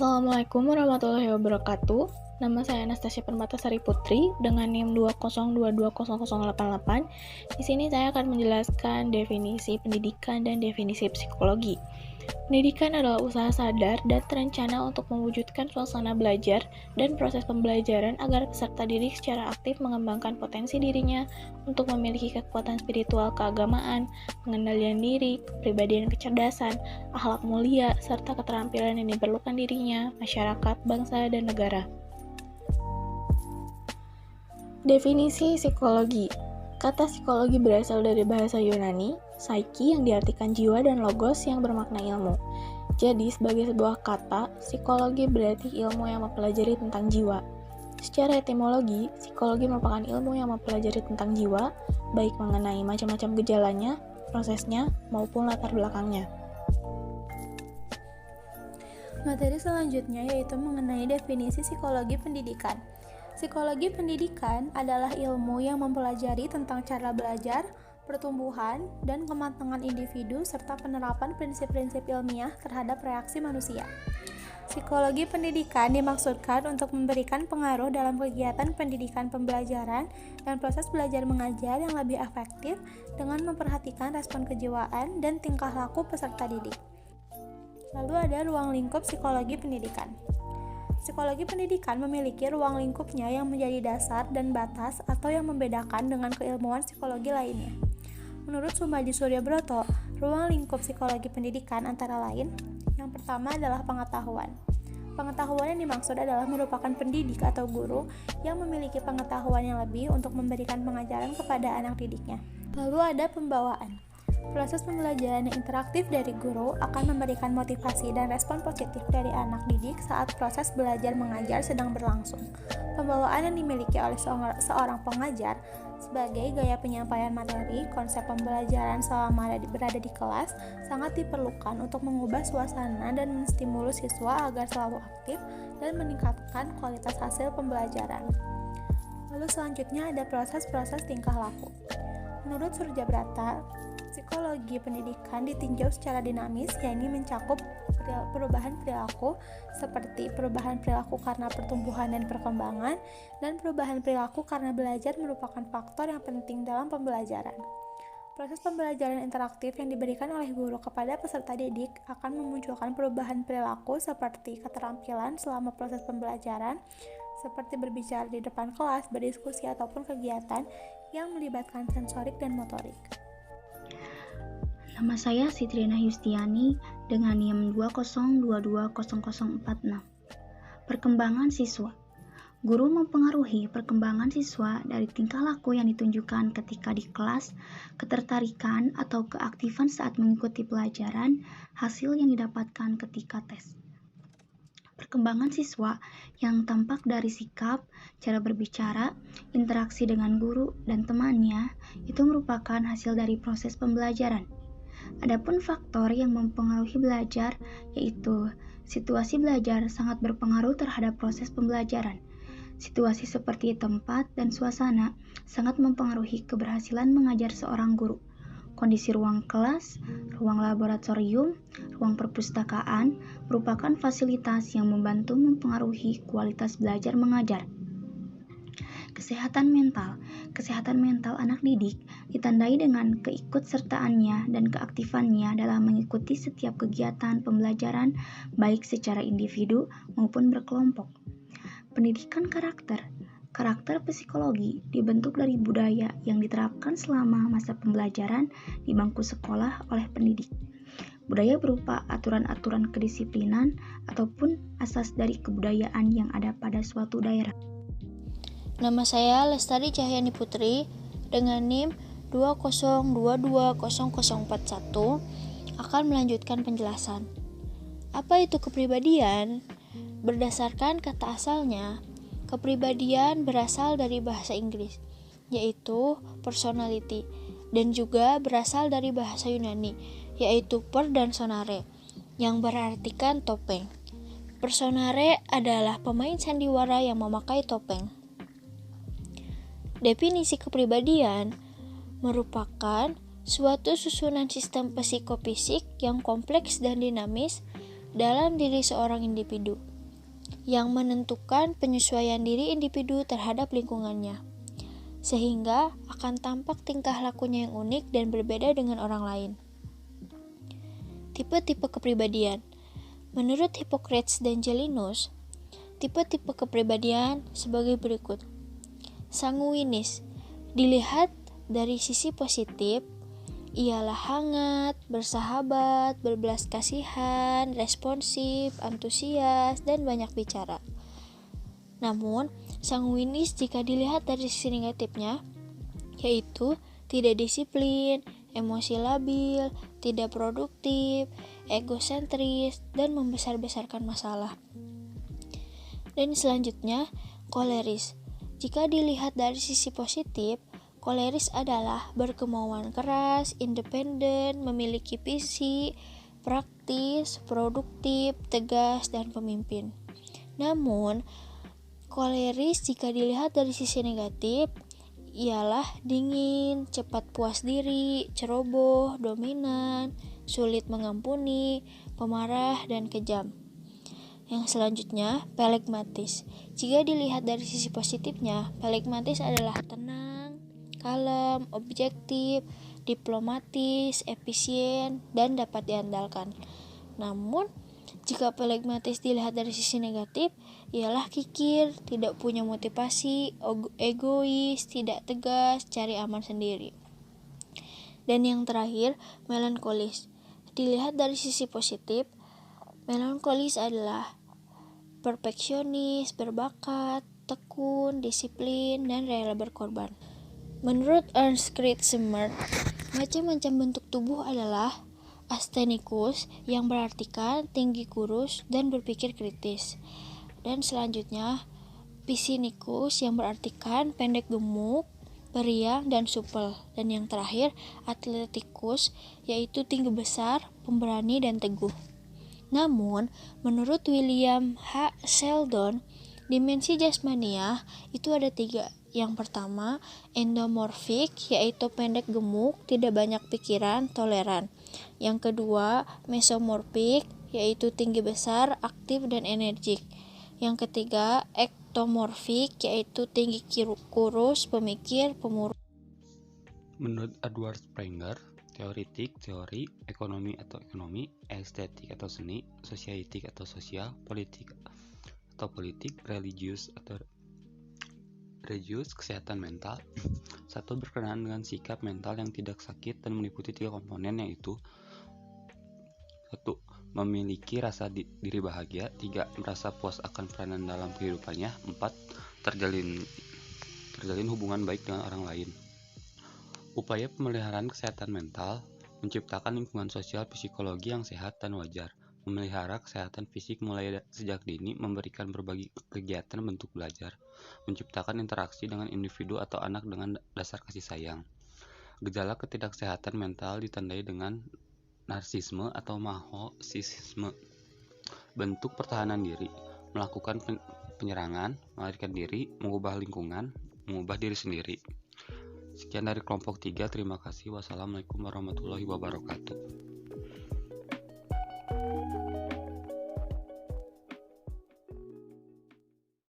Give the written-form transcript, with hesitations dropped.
Assalamualaikum warahmatullahi wabarakatuh. Nama saya Anastasia Permatasari Putri dengan NIM 202200088. Di sini saya akan menjelaskan definisi pendidikan dan definisi psikologi. Pendidikan adalah usaha sadar dan terencana untuk mewujudkan suasana belajar dan proses pembelajaran agar peserta didik secara aktif mengembangkan potensi dirinya untuk memiliki kekuatan spiritual keagamaan, pengendalian diri, kepribadian kecerdasan, akhlak mulia, serta keterampilan yang diperlukan dirinya, masyarakat, bangsa, dan negara. Definisi psikologi. Kata psikologi berasal dari bahasa Yunani, psyche yang diartikan jiwa dan logos yang bermakna ilmu. Jadi, sebagai sebuah kata, psikologi berarti ilmu yang mempelajari tentang jiwa. Secara etimologi, psikologi merupakan ilmu yang mempelajari tentang jiwa, baik mengenai macam-macam gejalanya, prosesnya, maupun latar belakangnya. Materi selanjutnya yaitu mengenai definisi psikologi pendidikan. Psikologi pendidikan adalah ilmu yang mempelajari tentang cara belajar, pertumbuhan, dan kematangan individu serta penerapan prinsip-prinsip ilmiah terhadap reaksi manusia. Psikologi pendidikan dimaksudkan untuk memberikan pengaruh dalam kegiatan pendidikan pembelajaran dan proses belajar mengajar yang lebih efektif dengan memperhatikan respon kejiwaan dan tingkah laku peserta didik. Lalu ada ruang lingkup psikologi pendidikan. Psikologi pendidikan memiliki ruang lingkupnya yang menjadi dasar dan batas atau yang membedakan dengan keilmuan psikologi lainnya. Menurut Soemadji Suryabroto, ruang lingkup psikologi pendidikan antara lain, yang pertama adalah pengetahuan. Pengetahuan yang dimaksud adalah merupakan pendidik atau guru yang memiliki pengetahuan yang lebih untuk memberikan pengajaran kepada anak didiknya. Lalu ada pembawaan. Proses pembelajaran yang interaktif dari guru akan memberikan motivasi dan respon positif dari anak didik saat proses belajar mengajar sedang berlangsung. Pembawaan yang dimiliki oleh seorang pengajar sebagai gaya penyampaian materi, konsep pembelajaran selama berada di kelas sangat diperlukan untuk mengubah suasana dan menstimulus siswa agar selalu aktif dan meningkatkan kualitas hasil pembelajaran. Lalu selanjutnya ada proses-proses tingkah laku. Menurut Surjabrata, psikologi pendidikan ditinjau secara dinamis, yakni mencakup perubahan perilaku seperti perubahan perilaku karena pertumbuhan dan perkembangan, dan perubahan perilaku karena belajar merupakan faktor yang penting dalam pembelajaran. Proses pembelajaran interaktif yang diberikan oleh guru kepada peserta didik akan memunculkan perubahan perilaku seperti keterampilan selama proses pembelajaran, seperti berbicara di depan kelas, berdiskusi, ataupun kegiatan yang melibatkan sensorik dan motorik. Nama saya Sitrina Yustiani dengan NIM 202200046. Perkembangan siswa. Guru mempengaruhi perkembangan siswa dari tingkah laku yang ditunjukkan ketika di kelas, ketertarikan atau keaktifan saat mengikuti pelajaran, hasil yang didapatkan ketika tes. Perkembangan siswa yang tampak dari sikap, cara berbicara, interaksi dengan guru dan temannya itu merupakan hasil dari proses pembelajaran. Adapun faktor yang mempengaruhi belajar yaitu situasi belajar sangat berpengaruh terhadap proses pembelajaran. Situasi seperti tempat dan suasana sangat mempengaruhi keberhasilan mengajar seorang guru. Kondisi ruang kelas, ruang laboratorium, ruang perpustakaan merupakan fasilitas yang membantu mempengaruhi kualitas belajar mengajar. Kesehatan mental. Kesehatan mental anak didik ditandai dengan keikutsertaannya dan keaktifannya dalam mengikuti setiap kegiatan pembelajaran baik secara individu maupun berkelompok. Pendidikan karakter. Karakter psikologi dibentuk dari budaya yang diterapkan selama masa pembelajaran di bangku sekolah oleh pendidik. Budaya berupa aturan-aturan kedisiplinan ataupun asas dari kebudayaan yang ada pada suatu daerah. Nama saya Lestari Cahyani Putri dengan NIM 202200041 akan melanjutkan penjelasan. Apa itu kepribadian? Berdasarkan kata asalnya, kepribadian berasal dari bahasa Inggris, yaitu personality, dan juga berasal dari bahasa Yunani, yaitu per dan sonare, yang berartikan topeng. Personare adalah pemain sandiwara yang memakai topeng. Definisi kepribadian merupakan suatu susunan sistem psikofisik yang kompleks dan dinamis dalam diri seorang individu. yang menentukan penyesuaian diri individu terhadap lingkungannya, sehingga akan tampak tingkah lakunya yang unik dan berbeda dengan orang lain. Tipe-tipe kepribadian. Menurut Hippocrates dan Jalinus, tipe-tipe kepribadian sebagai berikut. Sanguinis, dilihat dari sisi positif, ialah hangat, bersahabat, berbelas kasihan, responsif, antusias, dan banyak bicara. Namun, sanguinis jika dilihat dari sisi negatifnya, yaitu tidak disiplin, emosi labil, tidak produktif, egosentris, dan membesar-besarkan masalah. Dan selanjutnya, koleris. Jika dilihat dari sisi positif, koleris adalah berkemauan keras, independen, memiliki visi, praktis, produktif, tegas, dan pemimpin. Namun, koleris jika dilihat dari sisi negatif, ialah dingin, cepat puas diri, ceroboh, dominan, sulit mengampuni, pemarah, dan kejam. Yang selanjutnya, pelegmatis. Jika dilihat dari sisi positifnya, pelegmatis adalah tenang, kalem, objektif, diplomatis, efisien, dan dapat diandalkan. Namun, jika pelegmatis dilihat dari sisi negatif, ialah kikir, tidak punya motivasi, egois, tidak tegas, cari aman sendiri. Dan yang terakhir, melankolis. Dilihat dari sisi positif, melankolis adalah perfeksionis, berbakat, tekun, disiplin, dan rela berkorban. Menurut Ernst Kretschmer, macam-macam bentuk tubuh adalah astenikus yang berartikan tinggi kurus dan berpikir kritis. Dan selanjutnya, piscinicus yang berartikan pendek gemuk, periang, dan supel. Dan yang terakhir, atleticus yaitu tinggi besar, pemberani, dan teguh. Namun, menurut William H. Sheldon, dimensi jasmania itu ada 3. Yang pertama, endomorfik, yaitu pendek gemuk, tidak banyak pikiran, toleran. Yang kedua, mesomorfik, yaitu tinggi besar, aktif, dan energik. Yang ketiga, ektomorfik, yaitu tinggi kurus, pemikir, pemurus. Menurut Edward Springer, teoritik, teori, ekonomi atau ekonomi, estetik atau seni, sosialitik atau sosial, politik atau politik, religius atau religius, kesehatan mental. 1. Berkenaan dengan sikap mental yang tidak sakit dan meliputi 3 komponen, yaitu 1. Memiliki rasa diri bahagia. 3. Merasa puas akan peranan dalam kehidupannya. 4. Terjalin hubungan baik dengan orang lain. Upaya pemeliharaan kesehatan mental menciptakan lingkungan sosial psikologi yang sehat dan wajar, memelihara kesehatan fisik mulai sejak dini, memberikan berbagai kegiatan bentuk belajar, menciptakan interaksi dengan individu atau anak dengan dasar kasih sayang. Gejala ketidaksehatan mental ditandai dengan narsisme atau mahosisme. Bentuk pertahanan diri, melakukan penyerangan, melarikan diri, mengubah lingkungan, mengubah diri sendiri. Sekian dari kelompok 3, terima kasih. Wassalamualaikum warahmatullahi wabarakatuh.